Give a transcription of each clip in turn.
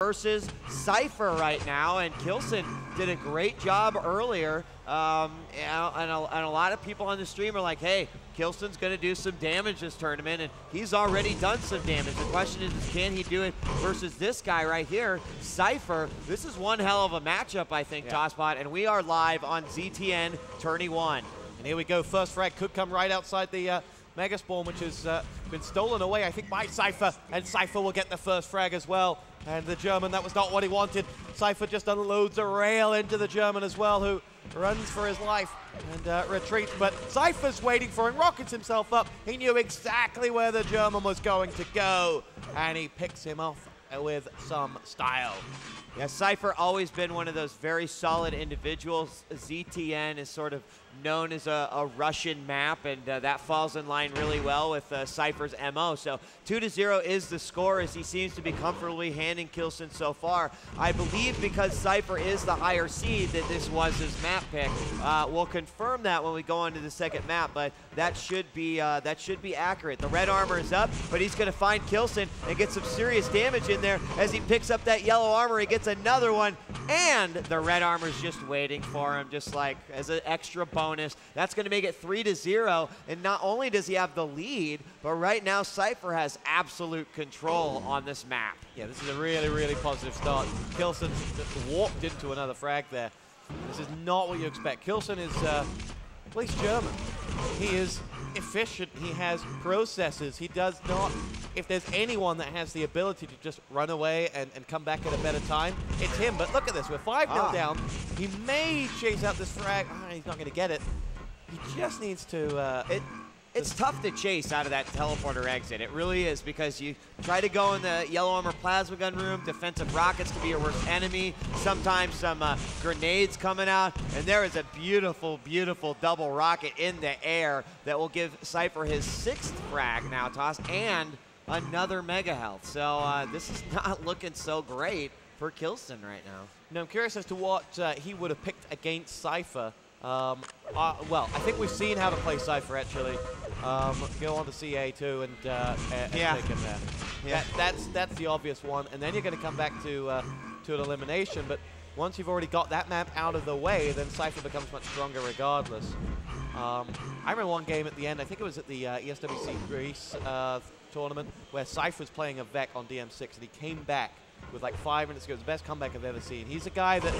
versus Cypher right now, and K1llsen did a great job earlier, and a lot of people on the stream are like, hey, K1llsen's going to do some damage this tournament, and he's already done some damage. The question is can he do it versus this guy right here, Cypher? This is one hell of a matchup, I think, TosspoT, and we are live on ZTN Tourney 1. And here we go, first frag could come right outside the Mega Spawn, which has been stolen away, I think, by Cypher, and Cypher will get the first frag as well. And the German, that was not what he wanted. Cypher just unloads a rail into the German as well, who runs for his life and retreats. But Cypher's waiting for him, rockets himself up. He knew exactly where the German was going to go, and he picks him off with some style. Yeah, Cypher always been one of those very solid individuals. ZTN is sort of known as a Russian map, and that falls in line really well with Cypher's MO. So 2-0 is the score, as he seems to be comfortably handing K1llsen so far. I believe because Cypher is the higher seed that this was his map pick. We'll confirm that when we go on to the second map, but that should be accurate. The red armor is up, but he's going to find K1llsen and get some serious damage in there as he picks up that yellow armor. He gets another one, and the red armor's just waiting for him, just like as an extra bonus. That's going to make it 3-0, and not only does he have the lead, but right now Cypher has absolute control on this map. Yeah, this is a really, really positive start. K1llsen walked into another frag there. This is not what you expect. K1llsen is, well, he's German. He is efficient. He has processes. He does not, if there's anyone that has the ability to just run away and come back at a better time, it's him. But look at this, we're 5-0 down. He may chase out this frag. He's not going to get it. He just needs to... It's tough to chase out of that teleporter exit. It really is, because you try to go in the yellow armor plasma gun room. Defensive rockets can be your worst enemy. Sometimes some grenades coming out. And there is a beautiful, beautiful double rocket in the air that will give Cypher his 6th frag now, Toss, and another mega health. So this is not looking so great for K1llsen right now. Now, I'm curious as to what he would have picked against Cypher. Well, I think we've seen how to play Cypher, actually. Go on to CA too and take him there. Yeah. That's the obvious one, and then you're going to come back to an elimination. But once you've already got that map out of the way, then Cypher becomes much stronger regardless. I remember one game at the end, I think it was at the ESWC Greece tournament, where Cypher was playing a Vec on DM6, and he came back with like 5 minutes ago. It was the best comeback I've ever seen. He's a guy that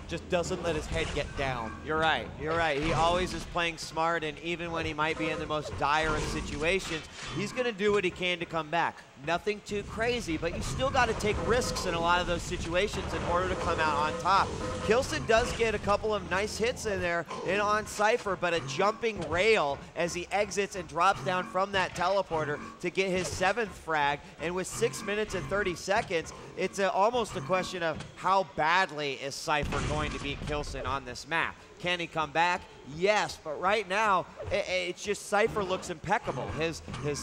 just doesn't let his head get down. You're right. You're right. He always is playing smart, and even when he might be in the most dire of situations, he's going to do what he can to come back. Nothing too crazy, but you still got to take risks in a lot of those situations in order to come out on top. K1llsen does get a couple of nice hits in there on Cypher, but a jumping rail as he exits and drops down from that teleporter to get his 7th frag. And with 6 minutes and 30 seconds, it's almost a question of how badly is Cypher going to beat K1llsen on this map. Can he come back? Yes, but right now, it's just Cypher looks impeccable. His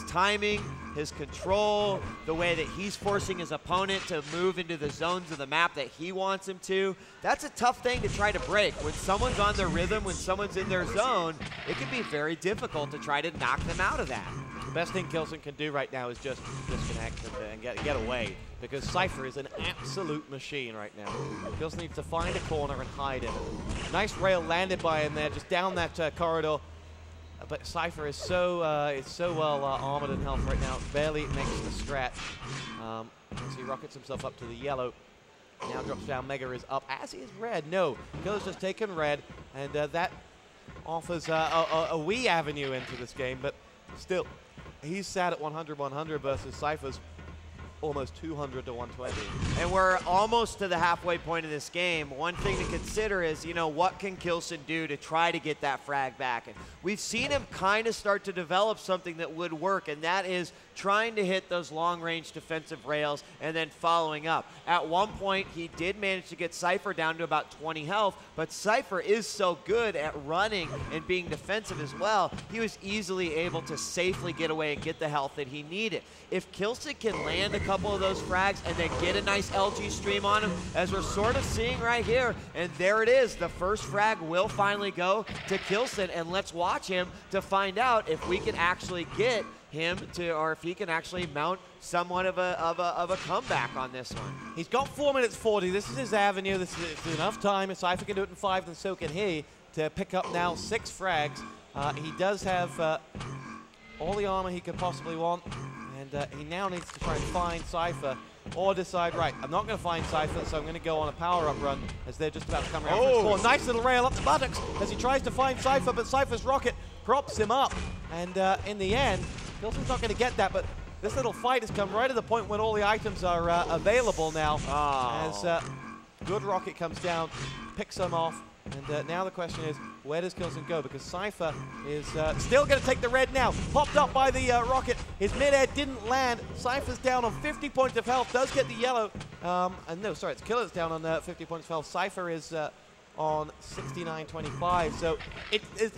timing, his control, the way that he's forcing his opponent to move into the zones of the map that he wants him to. That's a tough thing to try to break. When someone's on their rhythm, when someone's in their zone, it can be very difficult to try to knock them out of that. The best thing K1llsen can do right now is just disconnect and get away, because Cypher is an absolute machine right now. K1llsen needs to find a corner and hide in it. Nice rail landed by him there, just down that corridor. But Cypher is so well armored in health right now, barely makes the scratch. As he rockets himself up to the yellow. Now drops down, Mega is up, as is red. No, K1llsen's just taken red, and that offers a wee avenue into this game, but still, he's sat at 100-100 versus Cypher's almost 200 to 120. And we're almost to the halfway point of this game. One thing to consider is, you know, what can K1llsen do to try to get that frag back? And we've seen him kind of start to develop something that would work, and that is trying to hit those long-range defensive rails and then following up. At one point, he did manage to get Cypher down to about 20 health, but Cypher is so good at running and being defensive as well, he was easily able to safely get away and get the health that he needed. If K1llsen can land a couple of those frags and then get a nice LG stream on him, as we're sort of seeing right here, and there it is, the first frag will finally go to K1llsen, and let's watch him to find out if we can actually get him to, or if he can actually mount somewhat of a comeback on this one. He's got 4 minutes 40. This is his avenue. This is enough time. If Cypher can do it in 5, then so can he, to pick up now 6 frags. He does have all the armor he could possibly want, and he now needs to try and find Cypher, or decide, right, I'm not going to find Cypher, so I'm going to go on a power-up run as they're just about to come around for his floor. Nice little rail up the buttocks as he tries to find Cypher, but Cypher's rocket props him up. And in the end, K1llsen's not going to get that, but this little fight has come right at the point when all the items are available now. As good rocket comes down, picks them off. And now the question is, where does K1llsen go? Because Cypher is still going to take the red now. Popped up by the rocket. His mid-air didn't land. Cypher's down on 50 points of health. Does get the yellow. No, sorry, it's K1llsen's down on 50 points of health. Cypher is on 69-25. So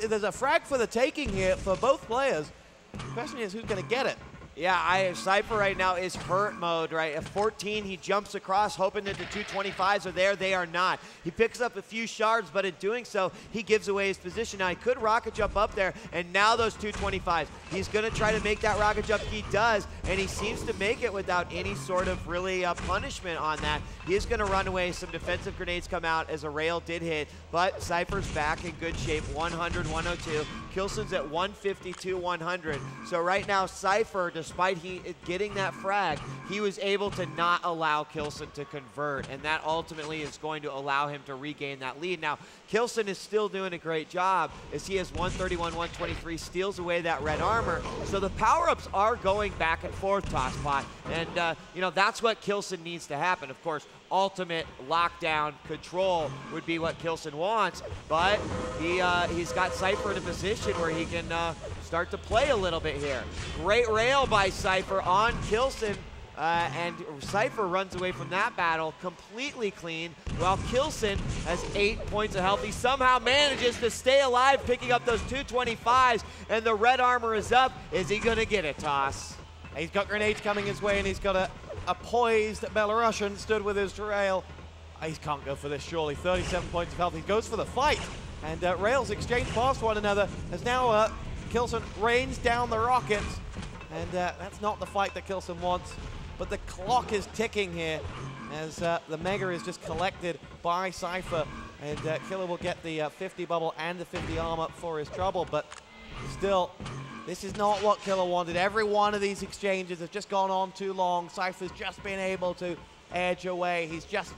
there's a frag for the taking here for both players. The question is, who's going to get it? Yeah, Cypher right now is hurt mode, right? At 14, he jumps across, hoping that the 225s are there. They are not. He picks up a few shards, but in doing so, he gives away his position. Now, he could rocket jump up there, and now those 225s. He's going to try to make that rocket jump. He does, and he seems to make it without any sort of really punishment on that. He is going to run away. Some defensive grenades come out as a rail did hit, but Cypher's back in good shape, 100, 102. K1llsen's at 152, 100. So right now, Cypher, despite he getting that frag, he was able to not allow K1llsen to convert, and that ultimately is going to allow him to regain that lead. Now, K1llsen is still doing a great job as he has 131, 123, steals away that red armor. So the power-ups are going back and forth, TosspoT, and you know, that's what K1llsen needs to happen. Of course, ultimate lockdown control would be what K1llsen wants, but he's got Cypher in a position where he can start to play a little bit here. Great rail by Cypher on K1llsen, and Cypher runs away from that battle completely clean, while K1llsen has 8 points of health. He somehow manages to stay alive, picking up those 225s, and the red armor is up. Is he gonna get it, Toss? He's got grenades coming his way, and he's got a poised Belarusian stood with his rail. He can't go for this, surely. 37 points of health. He goes for the fight, and rails exchange past one another as now K1llsen rains down the rockets, and that's not the fight that K1llsen wants. But the clock is ticking here as the Mega is just collected by Cypher, and Killer will get the 50 bubble and the 50 armor for his trouble, but still, this is not what Killer wanted. Every one of these exchanges has just gone on too long. Cypher's just been able to edge away. He's just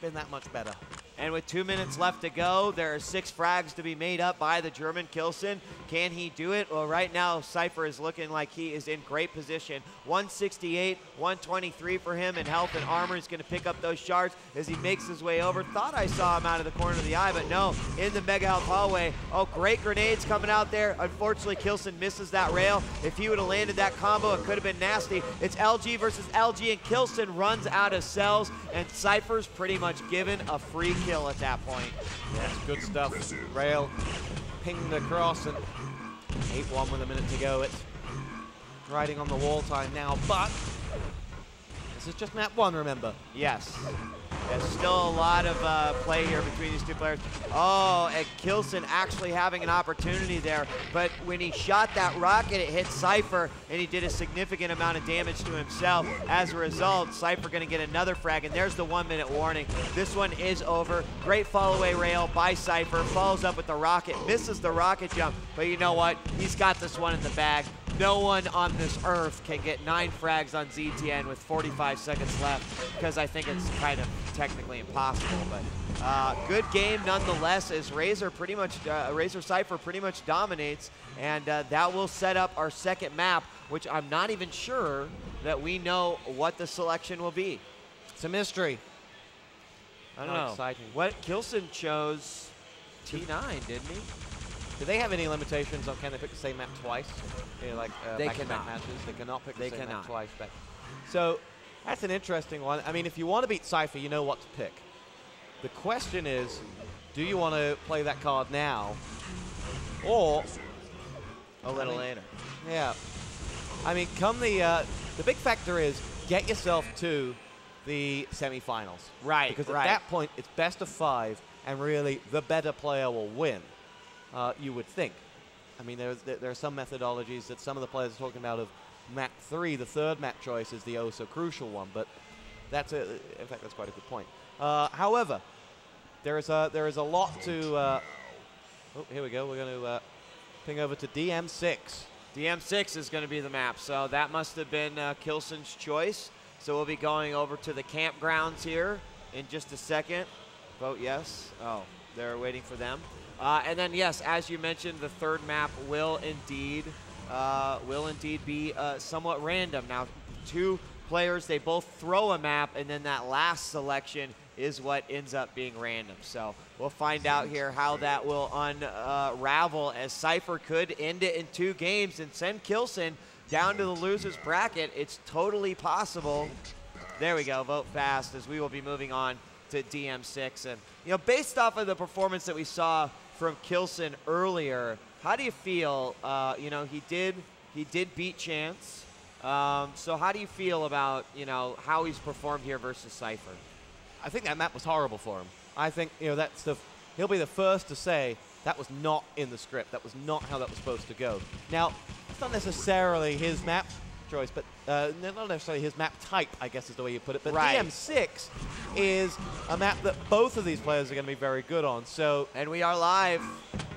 been that much better. And with 2 minutes left to go, there are 6 frags to be made up by the German K1llsen. Can he do it? Well, right now, Cypher is looking like he is in great position. 168, 123 for him in health and armor. He's going to pick up those shards as he makes his way over. Thought I saw him out of the corner of the eye, but no, in the Mega Health hallway. Oh, great grenades coming out there. Unfortunately, K1llsen misses that rail. If he would have landed that combo, it could have been nasty. It's LG versus LG, and K1llsen runs out of cells, and Cypher's pretty much given a free kill at that point. Yes, good stuff. Rail pinged across, and 8-1 with a minute to go. It's riding on the wall time now, but this is just map 1, remember? Yes. There's still a lot of play here between these two players. Oh, and K1llsen actually having an opportunity there, but when he shot that rocket, it hit Cypher, and he did a significant amount of damage to himself. As a result, Cypher gonna get another frag, and there's the 1 minute warning. This one is over. Great fall away rail by Cypher, follows up with the rocket, misses the rocket jump, but you know what? He's got this one in the bag. No one on this earth can get 9 frags on ZTN with 45 seconds left, because I think it's kind of technically impossible. But good game nonetheless, as Razor Cypher pretty much dominates, and that will set up our second map, which I'm not even sure that we know what the selection will be. It's a mystery. I don't know. Exciting. What K1llsen chose T9, didn't he? Do they have any limitations on can they pick the same map twice? You know, like they back-to-back cannot. matches? They cannot pick They the same cannot. map twice. But so that's an interesting one. I mean, if you want to beat Cypher, you know what to pick. The question is, do you want to play that card now, or A little later. Yeah. I mean, come the big factor is get yourself to the semifinals. Right, Because right. at that point, it's best of 5, and really the better player will win, you would think. I mean, there are some methodologies that some of the players are talking about of map 3, the third map choice is the oh so crucial one, but in fact, that's quite a good point. However, there is a lot to, oh, here we go, we're going to ping over to DM6. DM6 is going to be the map, so that must have been K1llsen's choice. So we'll be going over to the campgrounds here in just a second. Vote yes. Oh, they're waiting for them. And then, yes, as you mentioned, the third map will indeed be somewhat random. Now, 2 players, they both throw a map, and then that last selection is what ends up being random. So we'll find out here how that will unravel, as Cypher could end it in 2 games and send K1llsen down to the loser's bracket. It's totally possible. There we go, vote fast, as we will be moving on to DM6. And, you know, based off of the performance that we saw from K1llsen earlier, how do you feel? You know, he did beat Chance. So how do you feel about, you know, how he's performed here versus Cypher? I think that map was horrible for him. I think, you know, he'll be the first to say that was not in the script. That was not how that was supposed to go. Now, it's not necessarily his map choice, but not necessarily his map type, I guess is the way you put it. But right. DM6 is a map that both of these players are going to be very good on. So, and we are live.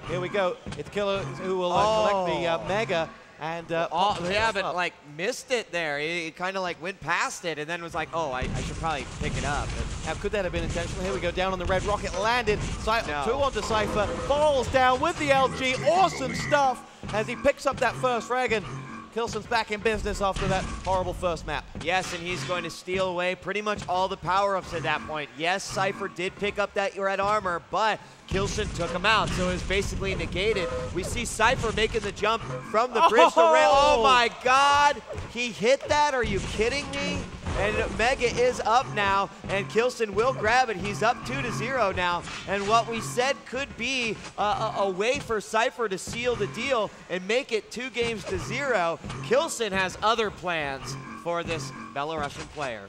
Here we go. It's Killer who will collect the Mega. And yeah, but like missed it there. He kind of like went past it and then was like, oh, I should probably pick it up. Now, could that have been intentional? Here we go, down on the red rocket, landed. 2 onto Cypher, falls down with the LG. Awesome stuff as he picks up that first frag, and K1llsen's back in business after that horrible first map. Yes, and he's going to steal away pretty much all the power-ups at that point. Yes, Cypher did pick up that red armor, but K1llsen took him out, so it was basically negated. We see Cypher making the jump from the bridge to rail. Oh my God, he hit that? Are you kidding me? And Mega is up now, and K1llsen will grab it. He's up 2-0 now, and what we said could be a way for Cypher to seal the deal and make it 2-0. K1llsen has other plans for this Belarusian player.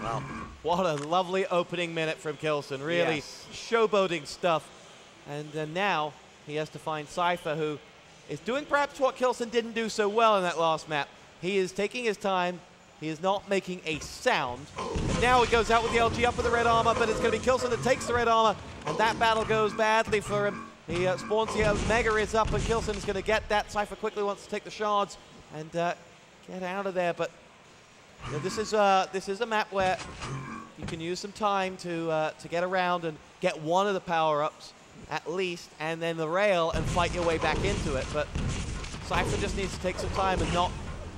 Well, what a lovely opening minute from K1llsen. Really showboating stuff. And now he has to find Cypher, who is doing perhaps what K1llsen didn't do so well in that last map. He is taking his time. He is not making a sound. And now he goes out with the LG up with the red armor, but it's going to be K1llsen that takes the red armor, and that battle goes badly for him. He spawns here. Mega is up, and K1llsen is going to get that. Cypher quickly wants to take the shards and get out of there. But you know, this is a map where you can use some time to get around and get one of the power-ups at least, and then the rail and fight your way back into it. But Cypher just needs to take some time and not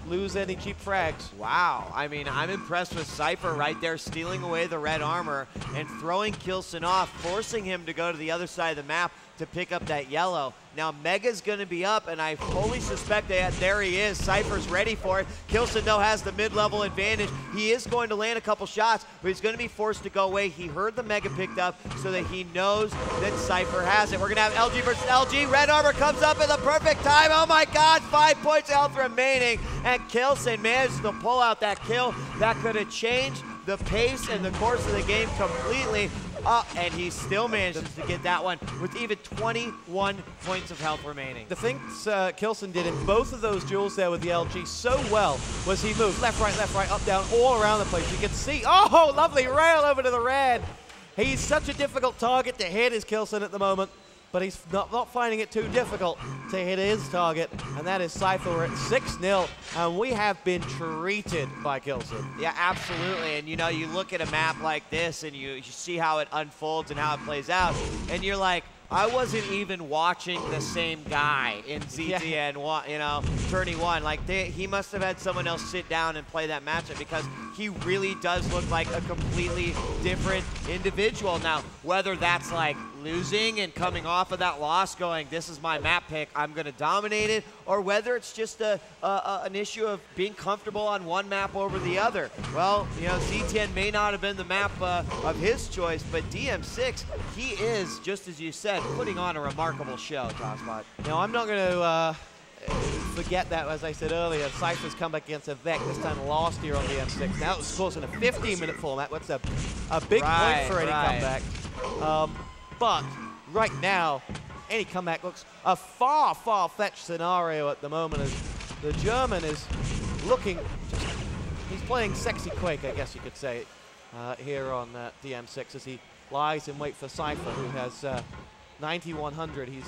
lose any cheap frags. Wow, I mean, I'm impressed with Cypher right there, stealing away the red armor and throwing K1llsen off, forcing him to go to the other side of the map to pick up that yellow. Now Mega's going to be up, and I fully suspect that there he is. Cypher's ready for it. K1llsen, though, has the mid-level advantage. He is going to land a couple shots, but he's going to be forced to go away. He heard the Mega picked up so that he knows that Cypher has it. We're going to have LG versus LG. Red armor comes up at the perfect time. Oh my God, 5 points health remaining, and K1llsen manages to pull out that kill. That could have changed the pace and the course of the game completely. And he still manages to get that one with even 21 points of health remaining. The thing K1llsen did in both of those duels there with the LG so well was he moved left, right, up, down, all around the place. You can see, oh, lovely rail over to the red. He's such a difficult target to hit, is K1llsen at the moment, but he's not finding it too difficult to hit his target, and that is Cypher. We're at 6-0, and we have been treated by K1llsen. Yeah, absolutely. And you know, you look at a map like this, and you see how it unfolds and how it plays out, and you're like, I wasn't even watching the same guy in ZTN, you know, Tourney 1. Like, he must have had someone else sit down and play that matchup, because he really does look like a completely different individual. Now, whether that's like losing and coming off of that loss going, this is my map pick, I'm going to dominate it, or whether it's just an issue of being comfortable on one map over the other. Well, you know, ZTN may not have been the map of his choice, but DM6, he is, just as you said, putting on a remarkable show, TosspoT. Now, I'm not going to forget that, as I said earlier, Cypher's come back against a Vec this time last year on DM6. Now it's, of course, in a 15-minute format. That's a big point for any comeback. But right now, any comeback looks a far, far-fetched scenario at the moment as the German is looking just, he's playing sexy Quake, I guess you could say, here on DM6 as he lies in wait for Cypher, who has 9100. He's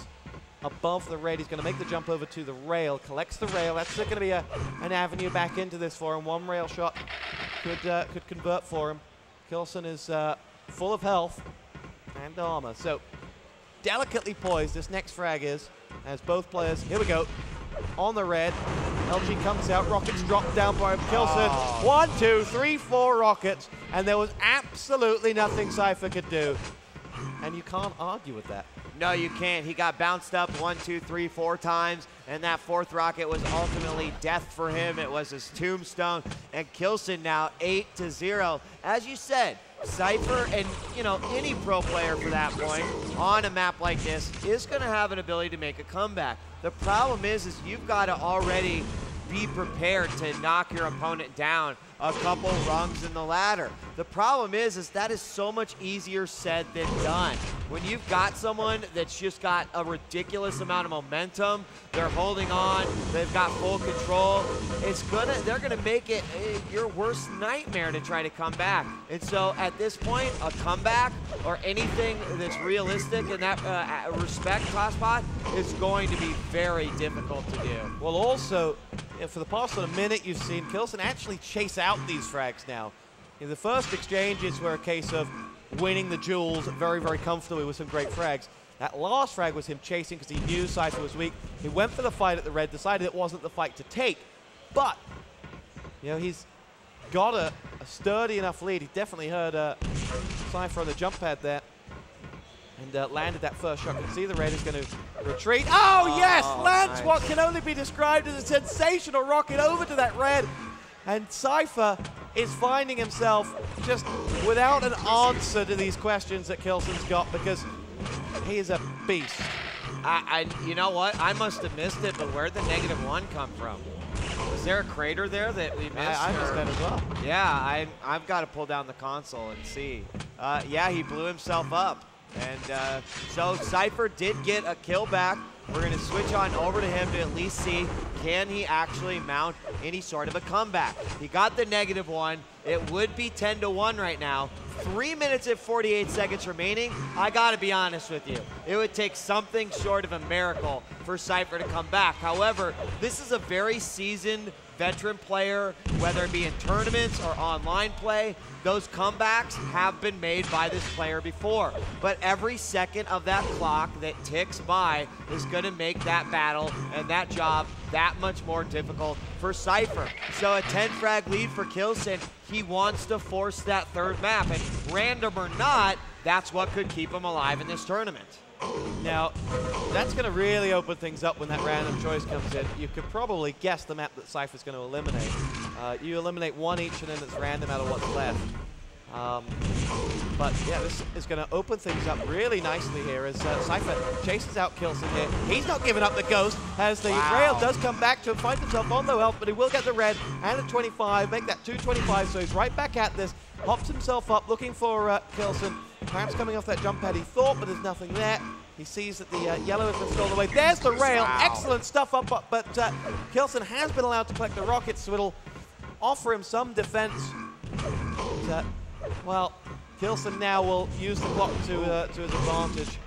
above the red. He's going to make the jump over to the rail, collects the rail. That's going to be an avenue back into this for him. One rail shot could convert for him. K1llsen is full of health and armor. So delicately poised this next frag is, as both players, here we go, on the red. LG comes out, rockets drop down by K1llsen. 1, 2, 3, 4 rockets, and there was absolutely nothing Cypher could do. And you can't argue with that. No, you can't. He got bounced up 1, 2, 3, 4 times, and that fourth rocket was ultimately death for him. It was his tombstone, and K1llsen now 8-0. As you said, Cypher and, you know, any pro player for that point on a map like this is going to have an ability to make a comeback. The problem is you've got to already be prepared to knock your opponent down a couple rungs in the ladder. The problem is that is so much easier said than done. When you've got someone that's just got a ridiculous amount of momentum, they're holding on, they've got full control, they're gonna make it your worst nightmare to try to come back. And so at this point, a comeback or anything that's realistic in that respect, TosspoT, is going to be very difficult to do. Well, also, for the past sort of minute, you've seen K1llsen actually chase out these frags now. The first exchanges were a case of winning the duels very, very comfortably with some great frags. That last frag was him chasing because he knew Cypher was weak. He went for the fight at the red, decided it wasn't the fight to take. But, you know, he's got a sturdy enough lead. He definitely heard Cypher on the jump pad there. And landed that first shot. You can see the red is going to retreat. Oh, yes! Lands nice. What can only be described as a sensational rocket over to that red. And Cypher is finding himself just without an answer to these questions that K1llsen's got because he is a beast. You know what? I must have missed it, but where'd the -1 come from? Was there a crater there that we missed? I missed that as well. Yeah, I've got to pull down the console and see. Yeah, he blew himself up. And so Cypher did get a kill back. We're going to switch on over to him to at least see, can he actually mount any sort of a comeback? He got the -1. It would be 10-1 right now. 3 minutes and 48 seconds remaining. I got to be honest with you. It would take something short of a miracle for Cypher to come back. However, this is a very seasoned veteran player, whether it be in tournaments or online play. Those comebacks have been made by this player before. But every second of that clock that ticks by is going to make that battle and that job that much more difficult for Cypher. So a 10 frag lead for K1llsen. He wants to force that third map. And random or not, that's what could keep him alive in this tournament. Now, that's going to really open things up when that random choice comes in. You could probably guess the map that Cypher's going to eliminate. You eliminate one each and then it's random out of what's left. But yeah, this is going to open things up really nicely here as Cypher chases out K1llsen here. He's not giving up the ghost as the rail does come back to him, finds himself on low health, but he will get the red and a 25, make that 225, so he's right back at this, hops himself up, looking for K1llsen. Perhaps coming off that jump pad he thought, but there's nothing there. He sees that the yellow has been stolen away. There's the rail. Excellent stuff up, but K1llsen has been allowed to collect the rockets, so it'll offer him some defense. But, well, K1llsen now will use the clock to his advantage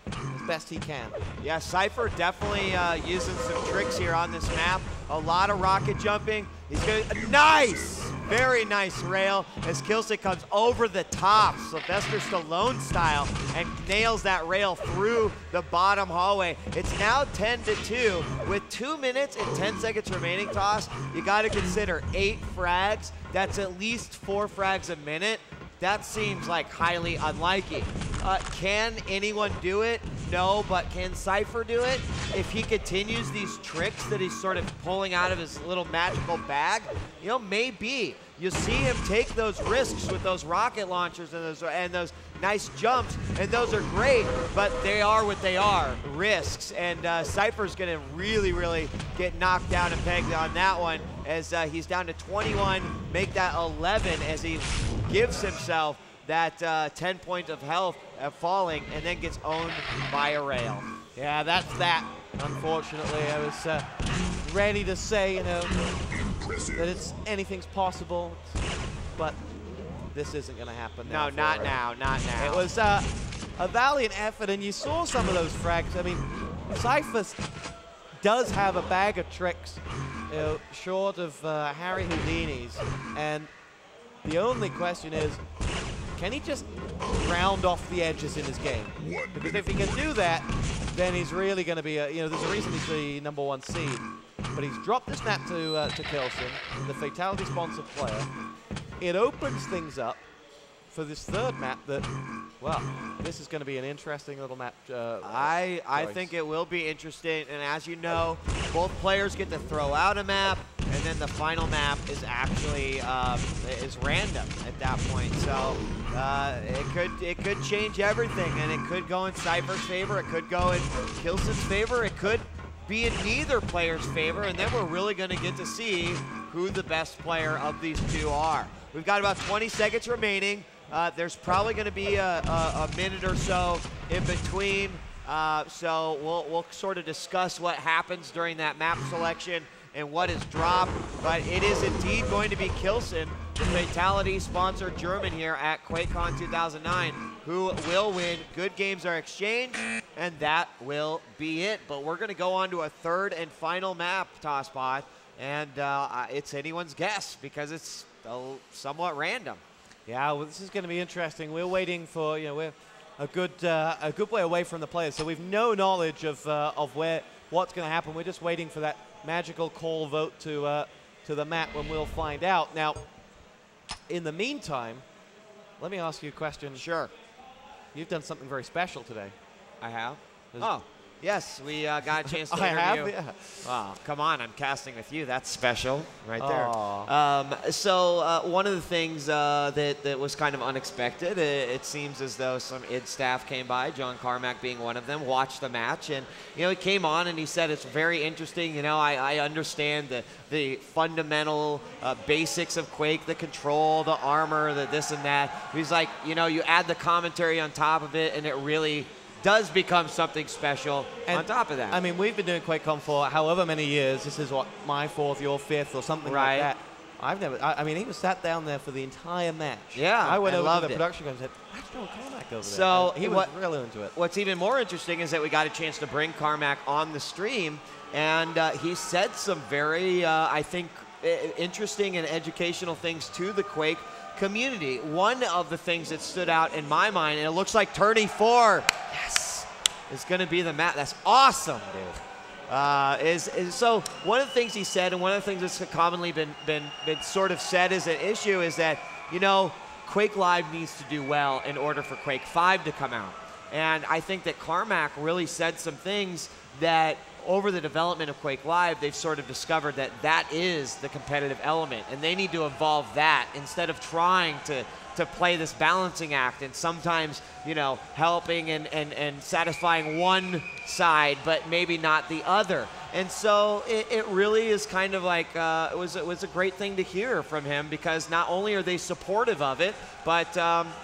as best he can. Yeah, Cypher definitely using some tricks here on this map. A lot of rocket jumping. He's going to, nice! Very nice rail as K1llsen comes over the top, Sylvester Stallone style, and nails that rail through the bottom hallway. It's now 10-2 with 2 minutes and 10 seconds remaining, Toss. You got to consider 8 frags. That's at least 4 frags a minute. That seems like highly unlikely. Can anyone do it? No, but can Cypher do it? If he continues these tricks that he's sort of pulling out of his little magical bag, you know, maybe. You see him take those risks with those rocket launchers and those nice jumps, and those are great, but they are what they are, risks. And Cypher's gonna really, really get knocked down and pegged on that one as he's down to 21, make that 11 as he gives himself that 10 points of health falling and then gets owned by a rail. Yeah, that's that. Unfortunately, I was ready to say, you know, that anything's possible, but this isn't going to happen now. No, not now, not now. It was a valiant effort, and you saw some of those frags. I mean, Cypher does have a bag of tricks, you know, short of Harry Houdini's, and the only question is, can he just round off the edges in his game? Because if he can do that, then he's really going to be, you know, there's a reason he's the #1 seed. But he's dropped this map to K1llsen, the Fatality sponsored player. It opens things up for this third map that, well, this is going to be an interesting little map. I think it will be interesting, and as you know, both players get to throw out a map, and then the final map is actually is random at that point. So it could change everything, and it could go in Cypher's favor, it could go in K1llsen's favor, it could be in neither player's favor, and then we're really going to get to see who the best player of these two are. We've got about 20 seconds remaining. There's probably going to be a minute or so in between, so we'll sort of discuss what happens during that map selection and what is dropped. But it is indeed going to be K1llsen, the Fatality-sponsored German here at QuakeCon 2009, who will win. Good games are exchanged, and that will be it. But we're going to go on to a third and final map, TosspoT, and it's anyone's guess because it's somewhat random. Yeah, well, this is going to be interesting. We're waiting for, you know, we're a good way away from the players, so we've no knowledge of what's going to happen. We're just waiting for that magical call vote to the map when we'll find out. Now, in the meantime, let me ask you a question. Sure. You've done something very special today. I have. Oh, yes, we got a chance to interview. I have, yeah. Wow, come on, I'm casting with you. That's special right there. So one of the things that was kind of unexpected, it seems as though some id staff came by, John Carmack being one of them, watched the match, and you know, he came on and he said it's very interesting. You know, I understand the fundamental basics of Quake, the control, the armor, the this and that. He's like, you know, you add the commentary on top of it, and it really does become something special on top of that. I mean, we've been doing QuakeCon for however many years. This is what, my fourth, your fifth, or something like that. I've never, I mean, he was sat down there for the entire match. Yeah, I went over to the it. production and said, "That's John Carmack over there." So and he was really into it. What's even more interesting is that we got a chance to bring Carmack on the stream, and he said some very, I think, interesting and educational things to the Quake community. One of the things that stood out in my mind, and it looks like Tourney 4, yes, is going to be the map. That's awesome, dude. So one of the things he said, and one of the things that's commonly been sort of said as an issue, is that, you know, Quake Live needs to do well in order for Quake 5 to come out. And I think that Carmack really said some things that over the development of Quake Live, they've sort of discovered that that is the competitive element, and they need to evolve that instead of trying to play this balancing act and sometimes, you know, helping and satisfying one side, but maybe not the other. And so it really is kind of like, it was a great thing to hear from him, because not only are they supportive of it, but,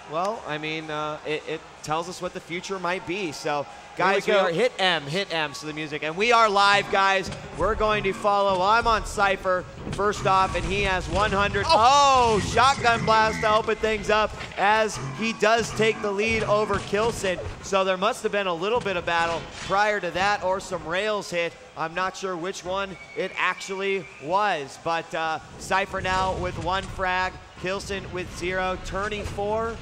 well, I mean, it tells us what the future might be. So, guys, we are hit M, so the music. And we are live, guys. We're going to follow. I'm on Cypher first off, and he has 100. Oh, shotgun blast to open things up as he does take the lead over K1llsen. So there must have been a little bit of battle prior to that, or some rails hit. I'm not sure which one it actually was. But Cypher now with 1 frag, K1llsen with 0, Tourney 4.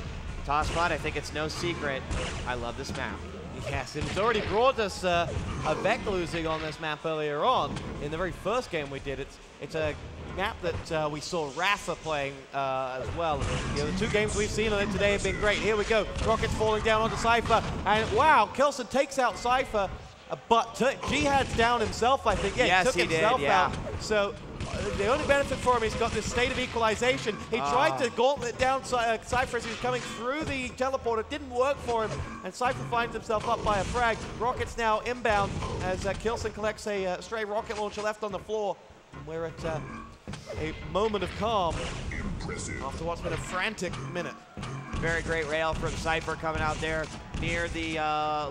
TosspoT, I think it's no secret, I love this map. Yes, and it's already brought us a Vec losing on this map earlier on. In the very first game we did, it's a map that we saw Rafa playing as well. You know, the 2 games we've seen on it today have been great. Here we go, rockets falling down onto Cypher, and wow, K1llsen takes out Cypher, but djWheat's down himself, I think. Yeah, yes, he took himself out. So the only benefit for him, he's got this state of equalization. He tried to gauntlet down Cypher as he was coming through the teleporter. It didn't work for him, and Cypher finds himself up by a frag. Rockets now inbound as K1llsen collects a stray rocket launcher left on the floor. We're at a moment of calm after what's been a frantic minute. Very great rail from Cypher coming out there near the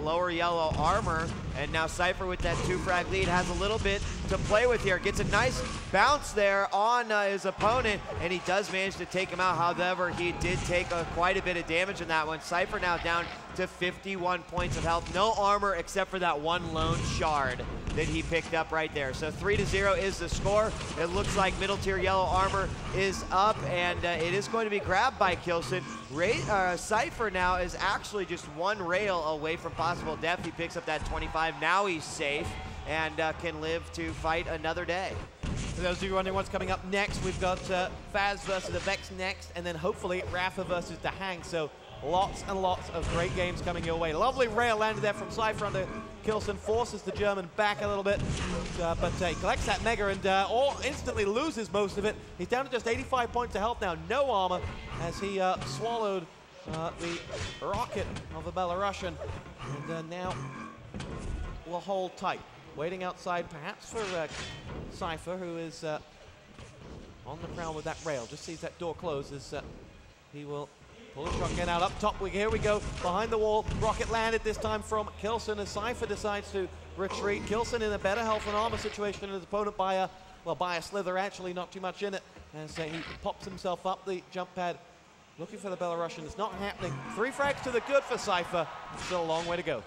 lower yellow armor. And now Cypher with that 2-frag lead has a little bit to play with here. Gets a nice bounce there on his opponent, and he does manage to take him out. However, he did take quite a bit of damage in that one. Cypher now down to 51 points of health. No armor except for that one lone shard that he picked up right there. So 3-0 is the score. It looks like middle tier yellow armor is up, and it is going to be grabbed by K1llsen. Cypher now is actually just one rail away from possible death. He picks up that 25. Now he's safe and can live to fight another day. For those of you wondering what's coming up next, we've got Faz versus the Vex next, and then hopefully Rafa versus the Hang. So lots and lots of great games coming your way. Lovely rail landed there from Cypher under K1llsen, forces the German back a little bit, but he collects that Mega and instantly loses most of it. He's down to just 85 points of health now, no armor, as he swallowed the rocket of the Belarusian, and now will hold tight, waiting outside perhaps for Cypher, who is on the prowl with that rail. Just sees that door close as he will pull the shotgun out up top. Here we go, behind the wall. Rocket landed this time from K1llsen as Cypher decides to retreat. K1llsen in a better health and armor situation than his opponent by a slither, actually not too much in it, as he pops himself up the jump pad, looking for the Belarusian. It's not happening. 3 frags to the good for Cypher. Still a long way to go.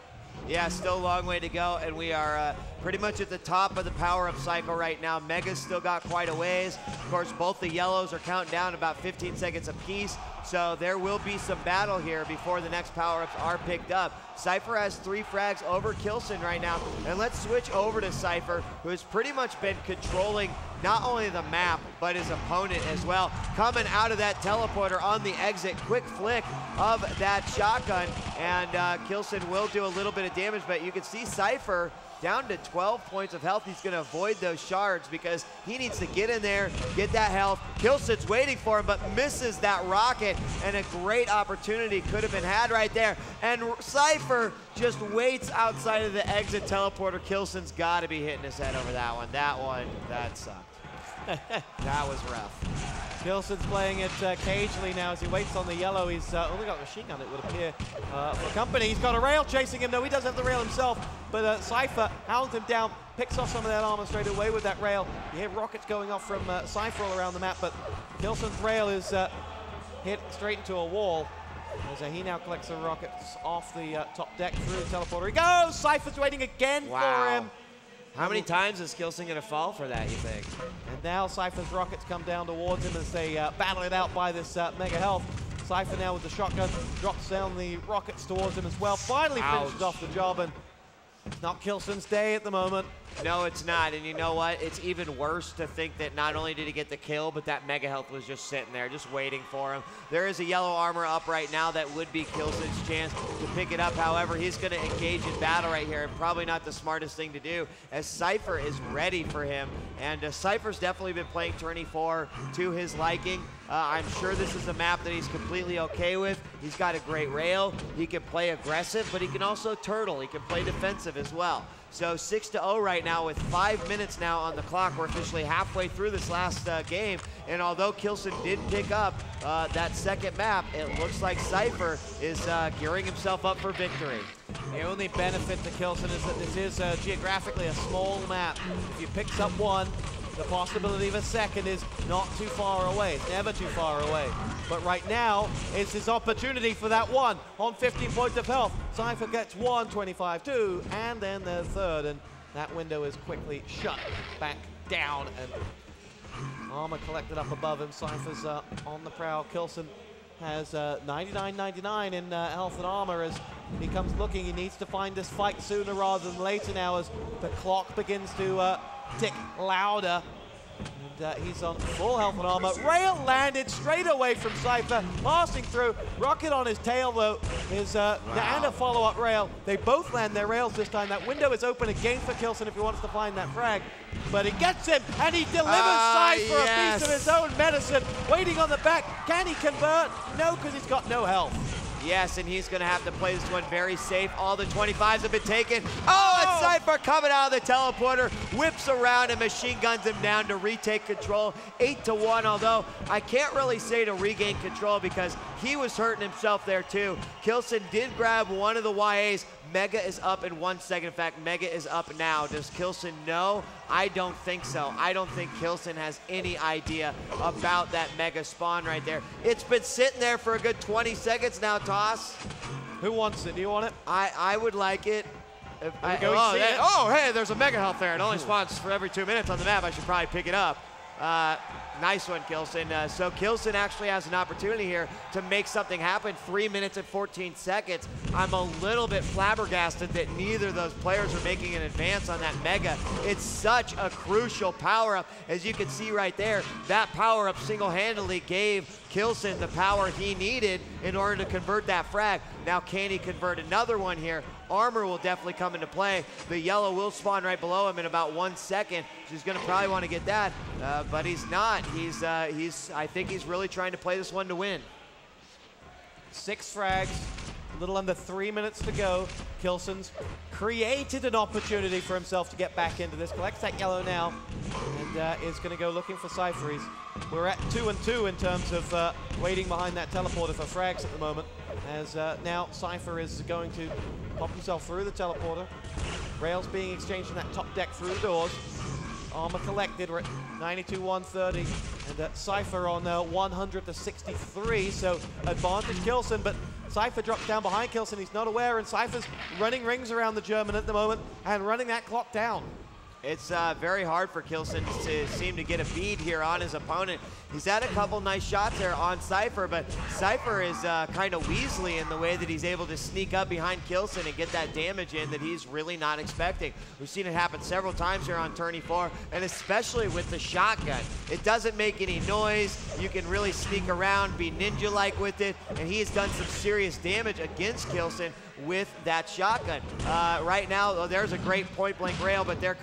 Yeah, still a long way to go, and we are pretty much at the top of the power-up cycle right now. Mega's still got quite a ways. Of course, both the yellows are counting down about 15 seconds apiece, so there will be some battle here before the next power-ups are picked up. Cypher has 3 frags over K1llsen right now, and let's switch over to Cypher, who has pretty much been controlling not only the map, but his opponent as well. Coming out of that teleporter on the exit, quick flick of that shotgun, and K1llsen will do a little bit of damage, but you can see Cypher down to 12 points of health. He's gonna avoid those shards because he needs to get in there, get that health. K1llsen's waiting for him, but misses that rocket, and a great opportunity could have been had right there. And Cypher just waits outside of the exit teleporter. K1llsen's gotta be hitting his head over that one. That sucked. That was rough. K1llsen's playing it cagely now as he waits on the yellow. He's only got a machine gun, it would appear, for company. He's got a rail chasing him. No, he doesn't have the rail himself, but Cypher hounds him down, picks off some of that armor straight away with that rail. You hear rockets going off from Cypher all around the map, but K1llsen's rail is hit straight into a wall. As he now collects the rockets off the top deck through the teleporter. He goes! Cypher's waiting again for him. How many times is K1llsen going to fall for that, you think? And now Cypher's rockets come down towards him as they battle it out by this mega health. Cypher now with the shotgun drops down the rockets towards him as well. Finally finishes off the job, and it's not K1llsen's day at the moment. No, it's not, and you know what? It's even worse to think that not only did he get the kill, but that mega health was just sitting there, just waiting for him. There is a yellow armor up right now that would be K1llsen's chance to pick it up. However, he's going to engage in battle right here, and probably not the smartest thing to do, as Cypher is ready for him. And Cypher's definitely been playing Tourney 4 to his liking. I'm sure this is a map that he's completely okay with. He's got a great rail. He can play aggressive, but he can also turtle. He can play defensive as well. So 6-0 right now with 5 minutes now on the clock. We're officially halfway through this last game. And although K1llsen did pick up that second map, it looks like Cypher is gearing himself up for victory. The only benefit to K1llsen is that this is geographically a small map. If he picks up one, the possibility of a second is not too far away. It's never too far away. But right now, it's his opportunity for that one on 15 points of health. Cypher gets 1, 25, 2, and then the third, and that window is quickly shut back down, and armor collected up above him. Cypher's on the prowl. K1llsen has 99.99 in health and armor as he comes looking. He needs to find this fight sooner rather than later now as the clock begins to tick louder. And he's on full health and armor. Rail landed straight away from Cypher, passing through. Rocket on his tail, though, is and a follow-up rail. They both land their rails this time. That window is open again for K1llsen if he wants to find that frag. But he gets him, and he delivers Cypher a piece of his own medicine. Waiting on the back. Can he convert? No, because he's got no health. Yes, and he's going to have to play this one very safe. All the 25s have been taken. Oh, and Cypher coming out of the teleporter, whips around and machine guns him down to retake control. 8-1, although I can't really say to regain control because he was hurting himself there too. QuakeCon did grab one of the YAs. Mega is up in 1 second. In fact, Mega is up now. Does QuakeCon know? I don't think so. I don't think QuakeCon has any idea about that Mega spawn right there. It's been sitting there for a good 20 seconds now, Toss. Who wants it? Do you want it? I would like it. Hey, there's a Mega Health there. It only spawns for every 2 minutes on the map. I should probably pick it up. Nice one, QuakeCon. So QuakeCon actually has an opportunity here to make something happen. 3 minutes and 14 seconds. I'm a little bit flabbergasted that neither of those players are making an advance on that Mega. It's such a crucial power-up. As you can see right there, that power-up single-handedly gave QuakeCon the power he needed in order to convert that frag. Now, can he convert another one here? Armor will definitely come into play. The yellow will spawn right below him in about 1 second. So he's gonna probably want to get that, but he's not. I think he's really trying to play this one to win. 6 frags, a little under 3 minutes to go. QuakeCon's created an opportunity for himself to get back into this. Collects that yellow now, and is going to go looking for Cypher. We're at 2-2 in terms of waiting behind that teleporter for frags at the moment. As now Cypher is going to pop himself through the teleporter. Rails being exchanged in that top deck through the doors. Armor collected, we're at 92-130, and Cypher on 100-63, so advantage QuakeCon, but Cypher drops down behind QuakeCon, he's not aware, and Cypher's running rings around the German at the moment, and running that clock down. It's very hard for QuakeCon to seem to get a bead here on his opponent. He's had a couple nice shots there on Cypher, but Cypher is kind of Weasley in the way that he's able to sneak up behind QuakeCon and get that damage in that he's really not expecting. We've seen it happen several times here on Tourney 4, and especially with the shotgun. It doesn't make any noise. You can really sneak around, be ninja-like with it, and he has done some serious damage against QuakeCon with that shotgun. Right now, there's a great point-blank rail, but there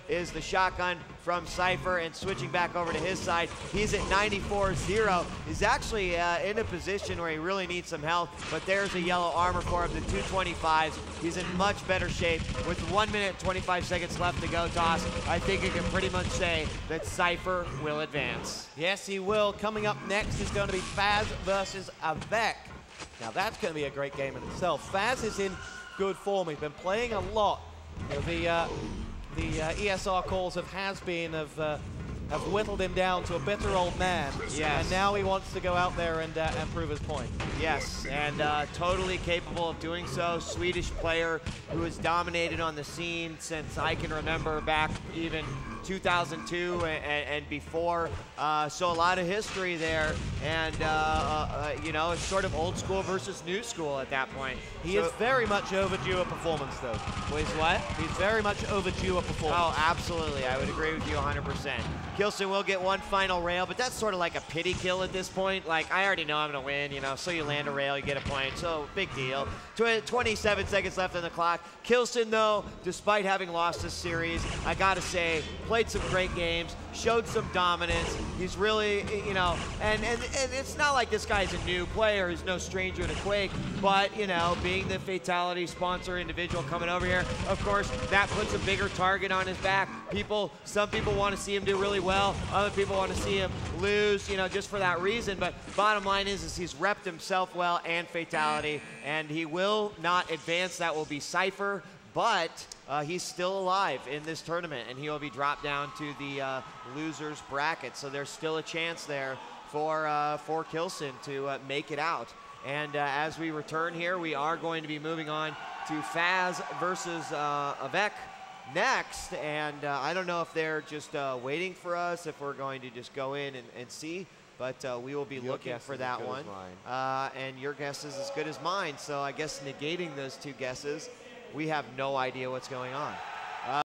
is the shotgun from Cypher, and switching back over to his side, he's at 94-0. He's actually in a position where he really needs some help, but there's a yellow armor for him, the 225s. He's in much better shape. With 1 minute and 25 seconds left to go, Toss, I think you can pretty much say that Cypher will advance. Yes, he will. Coming up next is going to be Faz versus Avec. Now that's going to be a great game in itself. Faz is in good form. He's been playing a lot. You know, the ESR calls of has-been have whittled him down to a bitter old man. Yes. And now he wants to go out there and prove his point. Yes, and totally capable of doing so. Swedish player who has dominated on the scene since I can remember, back even 2002 and before. So a lot of history there, and you know, it's sort of old school versus new school at that point. He is very much overdue a performance, though. He's what? He's very much overdue a performance. Oh, absolutely. I would agree with you 100%. QuakeCon will get one final rail, but that's sort of like a pity kill at this point. Like, I already know I'm going to win, you know, so you land a rail, you get a point, so big deal. 27 seconds left on the clock. QuakeCon, though, despite having lost this series, I got to say, played some great games, showed some dominance. He's really, you know, and it's not like this guy's a new player. He's no stranger to Quake, but, you know, being the Fatality sponsor individual coming over here, of course, that puts a bigger target on his back. Some people want to see him do really well. Other people want to see him lose, you know, just for that reason. But bottom line is he's repped himself well and Fatality, and he will not advance. That will be Cypher, but he's still alive in this tournament, and he will be dropped down to the losers bracket. So there's still a chance there for QuakeCon to make it out. And as we return here, we are going to be moving on to Faz versus Avec next. And I don't know if they're just waiting for us, if we're going to just go in and see. But we will be looking for that one. And your guess is as good as mine. So I guess negating those two guesses, we have no idea what's going on.